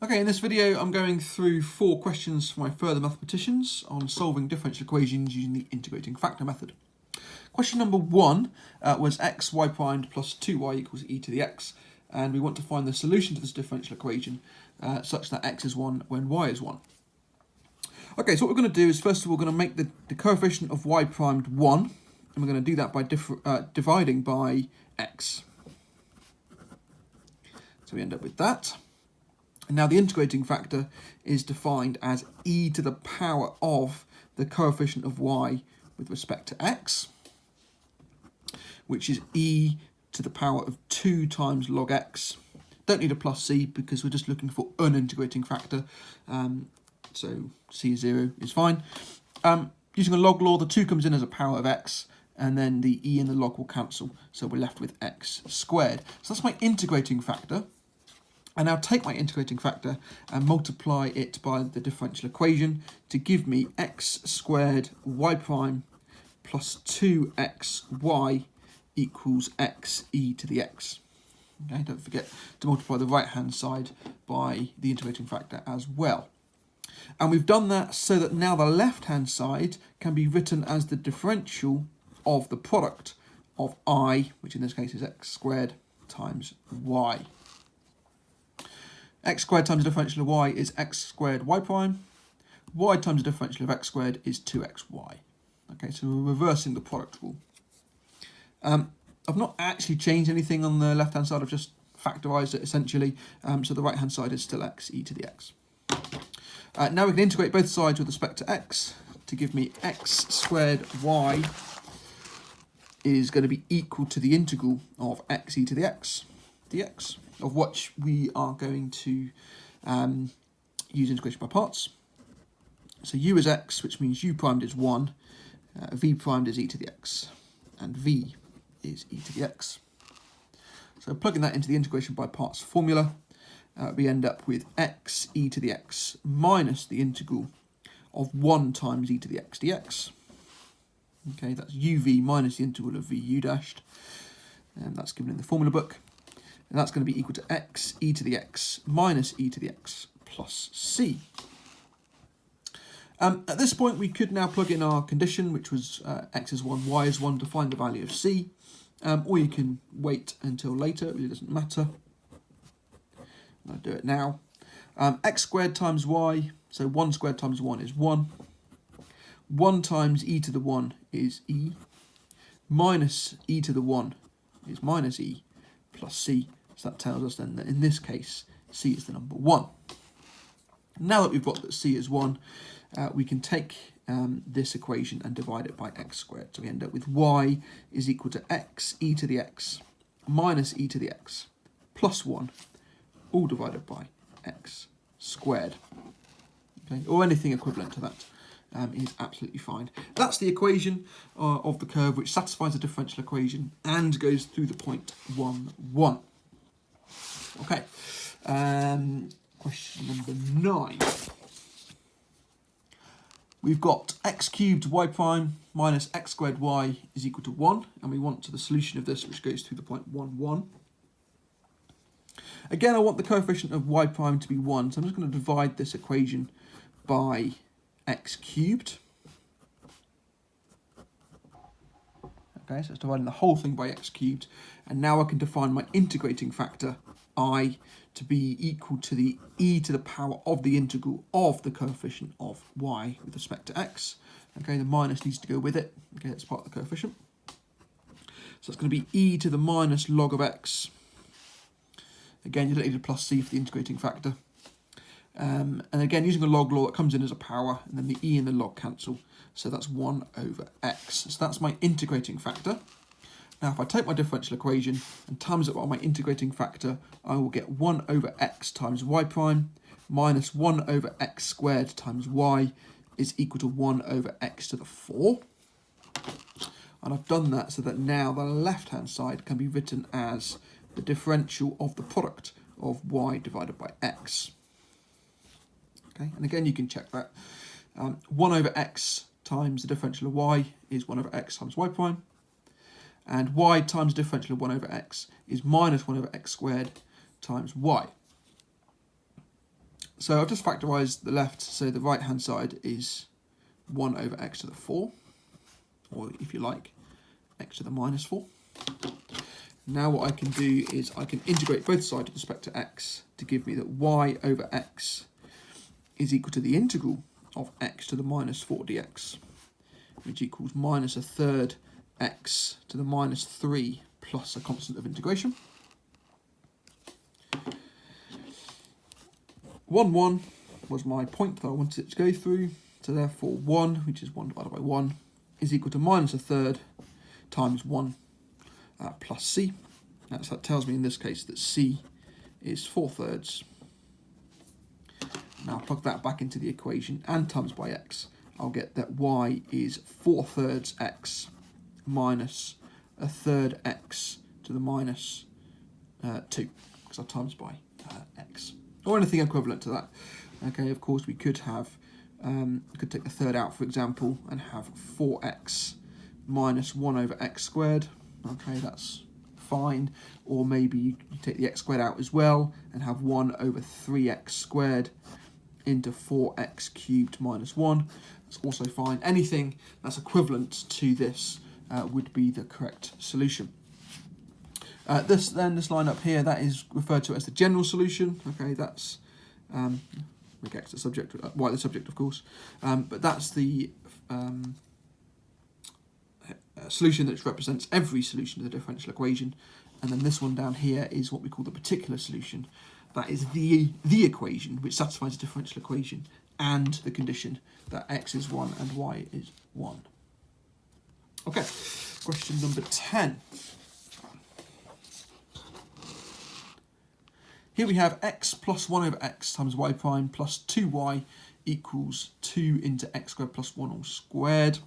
Okay, in this video I'm going through 4 questions for my further mathematicians on solving differential equations using the integrating factor method. Question number 1 was x y primed plus 2y equals e to the x, and we want to find the solution to this differential equation such that x is 1 when y is 1. Okay, so what we're going to do is first of all we're going to make the coefficient of y primed 1, and we're going to do that by dividing by x. So we end up with that. And now the integrating factor is defined as e to the power of the coefficient of y with respect to x, which is e to the power of 2 times log x. Don't need a plus c because we're just looking for an integrating factor, so c is 0 is fine. Using a log law, the 2 comes in as a power of x, and then the e and the log will cancel, so we're left with x squared. So that's my integrating factor. I now take my integrating factor and multiply it by the differential equation to give me x squared y prime plus 2xy equals x e to the x. Okay, don't forget to multiply the right hand side by the integrating factor as well. And we've done that so that now the left hand side can be written as the differential of the product of I, which in this case is x squared times y. X squared times the differential of y is x squared y prime. Y times the differential of x squared is 2xy. Okay, so we're reversing the product rule. I've not actually changed anything on the left-hand side. I've just factorised it essentially. So the right-hand side is still x e to the x. Now we can integrate both sides with respect to x to give me x squared y is going to be equal to the integral of x e to the x dx, of which we are going to use integration by parts. So u is x, which means u primed is 1, v primed is e to the x, and v is e to the x. So plugging that into the integration by parts formula, we end up with x e to the x minus the integral of 1 times e to the x dx. Okay, that's uv minus the integral of v u dashed, and that's given in the formula book. And that's going to be equal to x e to the x minus e to the x plus c. At this point, we could now plug in our condition, which was x is 1, y is 1, to find the value of c. Or you can wait until later, it really doesn't matter. I'll do it now. X squared times y, so 1 squared times 1 is 1. 1 times e to the 1 is e. Minus e to the 1 is minus e plus c. So that tells us then that in this case, c is the number 1. Now that we've got that c is 1, we can take this equation and divide it by x squared. So we end up with y is equal to x e to the x minus e to the x plus 1, all divided by x squared. Okay, or anything equivalent to that is absolutely fine. That's the equation of the curve which satisfies the differential equation and goes through the point 1, 1. Okay, question number 9. We've got x cubed y prime minus x squared y is equal to 1, and we want to the solution of this, which goes through the point 1, 1. Again, I want the coefficient of y prime to be 1, so I'm just going to divide this equation by x cubed. Okay, so it's dividing the whole thing by x cubed, and now I can define my integrating factor I to be equal to the e to the power of the integral of the coefficient of y with respect to x. Okay, the minus needs to go with it. Okay, that's part of the coefficient. So it's going to be e to the minus log of x. Again, you don't need a plus c for the integrating factor. And again, using a log law, it comes in as a power, and then the e and the log cancel. So that's 1 over x. So that's my integrating factor. Now, if I take my differential equation and times it by my integrating factor, I will get 1 over x times y prime minus 1 over x squared times y is equal to 1 over x to the 4. And I've done that so that now the left-hand side can be written as the differential of the product of y divided by x. Okay, and again, you can check that. 1 over x times the differential of y is 1 over x times y prime. And y times the differential of 1 over x is minus 1 over x squared times y. So I've just factorised the left, so the right hand side is 1 over x to the 4, or if you like, x to the minus 4. Now what I can do is I can integrate both sides with respect to x to give me that y over x is equal to the integral of x to the minus 4 dx, which equals minus a third x to the minus 3 plus a constant of integration. 1, 1 was my point that I wanted it to go through, so therefore 1, which is 1 divided by 1, is equal to minus a third times 1 plus c. That tells me in this case that c is 4/3. Now plug that back into the equation and times by x. I'll get that y is 4/3 x minus a third x to the minus 2, because I times by x, or anything equivalent to that. Okay, of course we could have, could take the third out, for example, and have 4x minus 1 over x squared. Okay, that's fine. Or maybe you take the x squared out as well and have 1 over 3x squared into 4x cubed minus 1. That's also fine. Anything that's equivalent to this would be the correct solution. This line up here, that is referred to as the general solution. Okay, that's X the subject, y the subject, of course, but that's the solution that represents every solution to the differential equation. And then this one down here is what we call the particular solution. That is the equation which satisfies the differential equation and the condition that x is 1 and y is 1. Okay, question number 10. Here we have x plus 1 over x times y prime plus 2y equals 2 into x squared plus 1 all squared.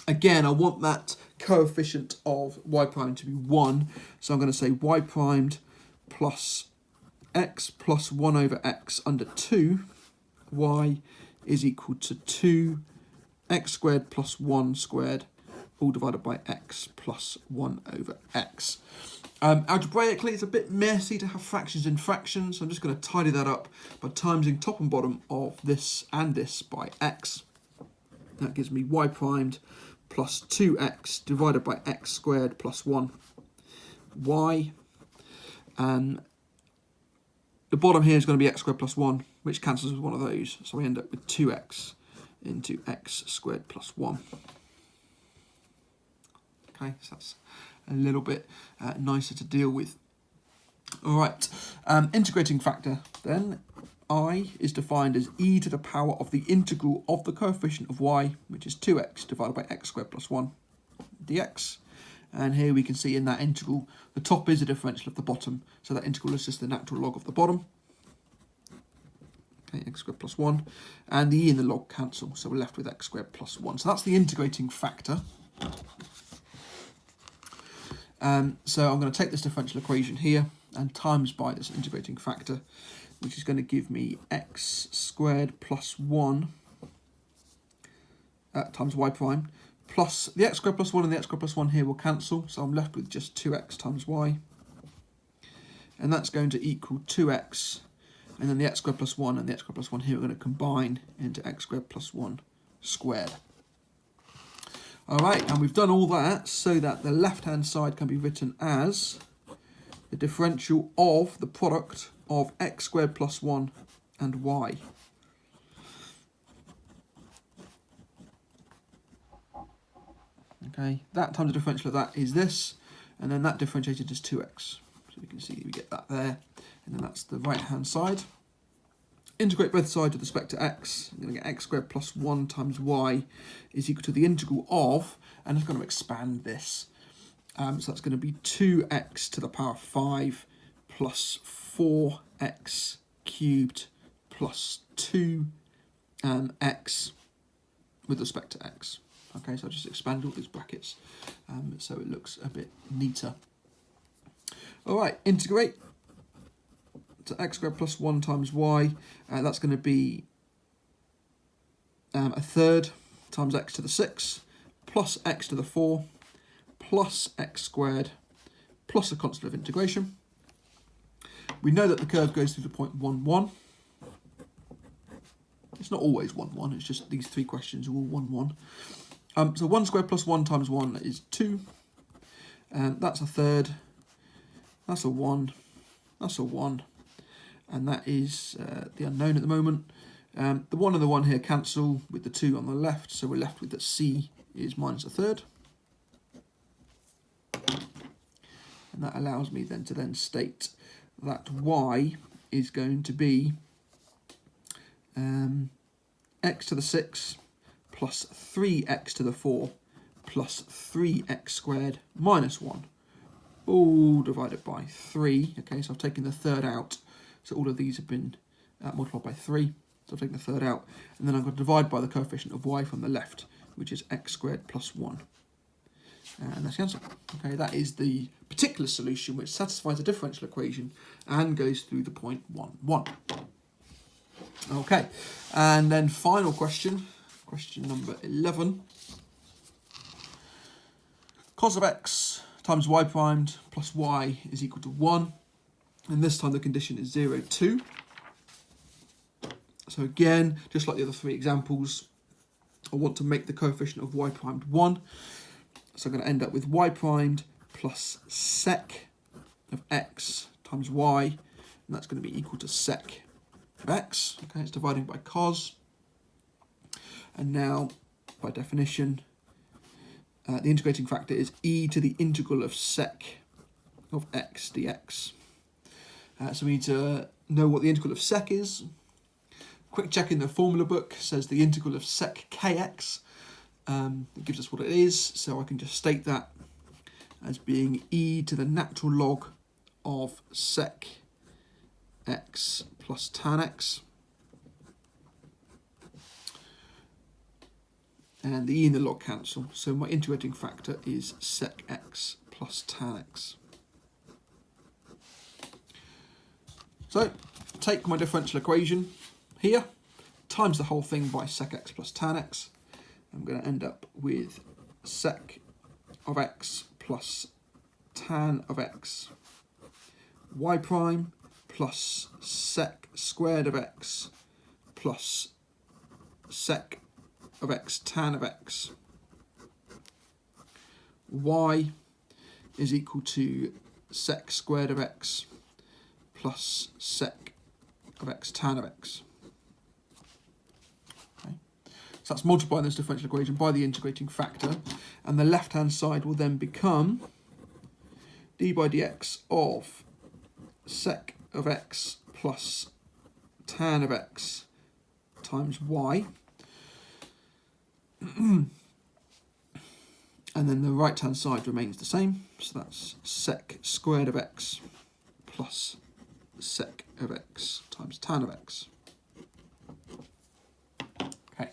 Again, I want that coefficient of y prime to be 1, so I'm going to say y primed plus x plus 1 over x under 2, y is equal to 2 x squared plus 1 squared, all divided by x plus 1 over x. Algebraically, it's a bit messy to have fractions in fractions, so I'm just going to tidy that up by timesing top and bottom of this and this by x. That gives me y primed plus 2x divided by x squared plus 1 y. The bottom here is going to be x squared plus 1, which cancels with one of those. So we end up with 2x into x squared plus 1. Okay, so that's a little bit nicer to deal with. All right, integrating factor then. I is defined as e to the power of the integral of the coefficient of y, which is 2x divided by x squared plus 1 dx. And here we can see in that integral, the top is a differential of the bottom, so that integral is just the natural log of the bottom. Okay, x squared plus 1, and the e and the log cancel, so we're left with x squared plus 1. So that's the integrating factor. So I'm going to take this differential equation here and times by this integrating factor, which is going to give me x squared plus 1 times y prime, plus the x squared plus 1 and the x squared plus 1 here will cancel, so I'm left with just 2x times y. And that's going to equal 2x, and then the x squared plus 1 and the x squared plus 1 here are going to combine into x squared plus 1 squared. All right, and we've done all that so that the left-hand side can be written as the differential of the product of x squared plus 1 and y. Okay, that times the differential of that is this, and then that differentiated is 2x. So we can see we get that there, and then that's the right-hand side. Integrate both sides with respect to x. I'm going to get x squared plus 1 times y is equal to the integral of, and I'm going to expand this. So that's going to be 2x to the power 5 plus 4x cubed plus 2x with respect to x. Okay, so I just expand all these brackets so it looks a bit neater. All right, integrate to x squared plus 1 times y. That's going to be a third times x to the 6 plus x to the 4 plus x squared plus a constant of integration. We know that the curve goes through the point 1, 1. It's not always 1, 1. It's just these 3 questions are all 1, 1. So 1 squared plus 1 times 1 is 2. That's a third. That's a 1. That's a 1. And that is the unknown at the moment. The 1 and the 1 here cancel with the 2 on the left, so we're left with that C is minus a third. And that allows me then to state that Y is going to be x to the 6 plus 3x to the 4 plus 3x squared minus 1, all divided by 3. Okay, so I've taken the third out, so all of these have been multiplied by 3. So I've taken the third out, and then I'm going to divide by the coefficient of y from the left, which is x squared plus 1. And that's the answer. Okay, that is the particular solution which satisfies the differential equation and goes through the point 1, 1. Okay, and then final question, question number 11. Cos of x times y primed plus y is equal to 1. And this time the condition is 0, 2. So again, just like the other 3 examples, I want to make the coefficient of y primed 1. So I'm going to end up with y primed plus sec of x times y, and that's going to be equal to sec of x. Okay, it's dividing by cos. And now, by definition, the integrating factor is e to the integral of sec of x dx. So we need to know what the integral of sec is. Quick check in the formula book says the integral of sec kx. It gives us what it is, so I can just state that as being e to the natural log of sec x plus tan x. And the e and the log cancel, so my integrating factor is sec x plus tan x. So, take my differential equation here, times the whole thing by sec x plus tan x. I'm going to end up with sec of x plus tan of x, y prime plus sec squared of x plus sec of x tan of x. Y is equal to sec squared of x plus sec of x tan of x. Okay. So that's multiplying this differential equation by the integrating factor, and the left-hand side will then become d by dx of sec of x plus tan of x times y. And then the right-hand side remains the same, so that's sec squared of x plus sec of x times tan of x. Okay.